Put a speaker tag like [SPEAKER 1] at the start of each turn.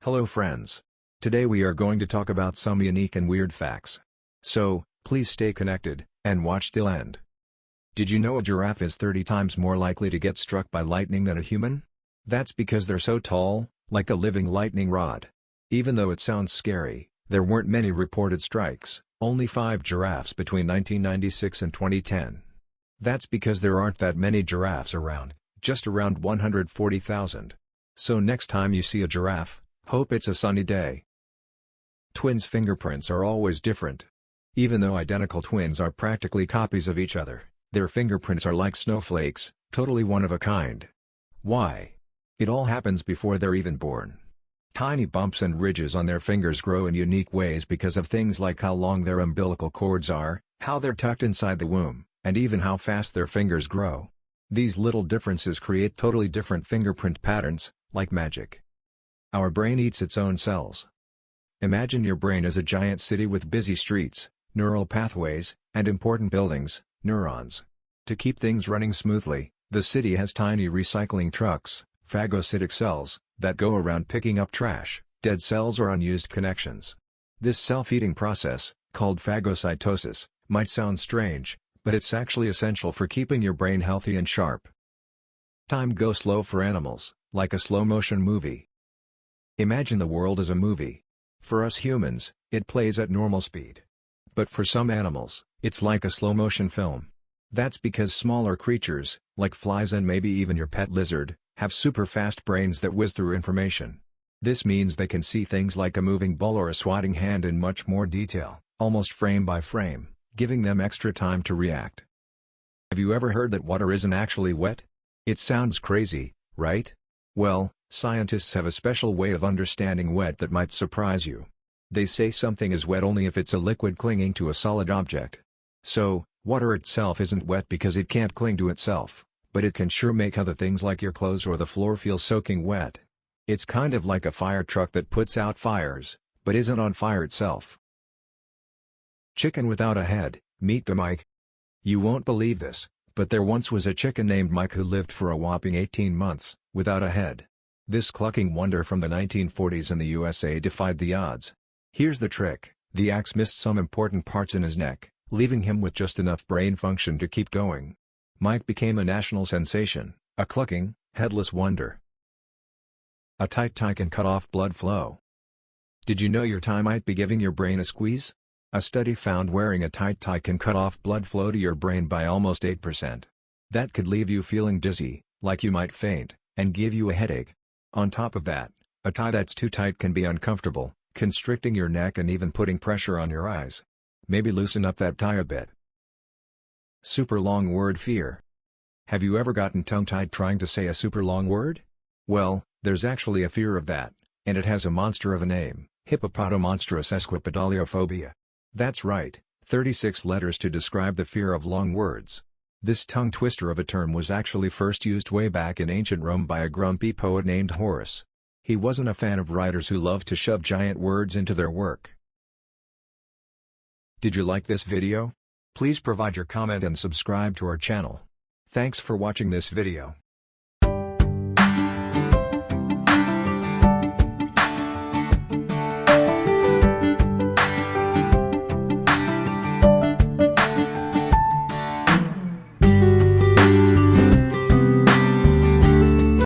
[SPEAKER 1] Hello friends. Today we are going to talk about some unique and weird facts. So, please stay connected, and watch till end. Did you know a giraffe is 30 times more likely to get struck by lightning than a human? That's because they're so tall, like a living lightning rod. Even though it sounds scary, there weren't many reported strikes, only 5 giraffes between 1996 and 2010. That's because there aren't that many giraffes around, just around 140,000. So next time you see a giraffe, hope it's a sunny day. Twins' fingerprints are always different. Even though identical twins are practically copies of each other, their fingerprints are like snowflakes, totally one of a kind. Why? It all happens before they're even born. Tiny bumps and ridges on their fingers grow in unique ways because of things like how long their umbilical cords are, how they're tucked inside the womb, and even how fast their fingers grow. These little differences create totally different fingerprint patterns, like magic. Our brain eats its own cells. Imagine your brain as a giant city with busy streets, neural pathways, and important buildings, neurons. To keep things running smoothly, the city has tiny recycling trucks, phagocytic cells, that go around picking up trash, dead cells or unused connections. This self-eating process, called phagocytosis, might sound strange, but it's actually essential for keeping your brain healthy and sharp. Time goes slow for animals, like a slow-motion movie. Imagine the world as a movie. For us humans, it plays at normal speed. But for some animals, it's like a slow-motion film. That's because smaller creatures, like flies and maybe even your pet lizard, have super-fast brains that whiz through information. This means they can see things like a moving ball or a swatting hand in much more detail, almost frame by frame, giving them extra time to react. Have you ever heard that water isn't actually wet? It sounds crazy, right? Well, scientists have a special way of understanding wet that might surprise you. They say something is wet only if it's a liquid clinging to a solid object. So, water itself isn't wet because it can't cling to itself, but it can sure make other things like your clothes or the floor feel soaking wet. It's kind of like a fire truck that puts out fires, but isn't on fire itself. Chicken without a head, meet the Mike. You won't believe this, but there once was a chicken named Mike who lived for a whopping 18 months, without a head. This clucking wonder from the 1940s in the USA defied the odds. Here's the trick: the axe missed some important parts in his neck, leaving him with just enough brain function to keep going. Mike became a national sensation, a clucking, headless wonder. A tight tie can cut off blood flow. Did you know your tie might be giving your brain a squeeze? A study found wearing a tight tie can cut off blood flow to your brain by almost 8%. That could leave you feeling dizzy, like you might faint, and give you a headache. On top of that, a tie that's too tight can be uncomfortable, constricting your neck and even putting pressure on your eyes. Maybe loosen up that tie a bit. Super long word fear. Have you ever gotten tongue-tied trying to say a super long word? Well, there's actually a fear of that, and it has a monster of a name: hippopotomonstrous esquipedaliophobia. That's right, 36 letters to describe the fear of long words. This tongue twister of a term was actually first used way back in ancient Rome by a grumpy poet named Horace. He wasn't a fan of writers who loved to shove giant words into their work. Did you like this video? Please provide your comment and subscribe to our channel. Thanks for watching this video.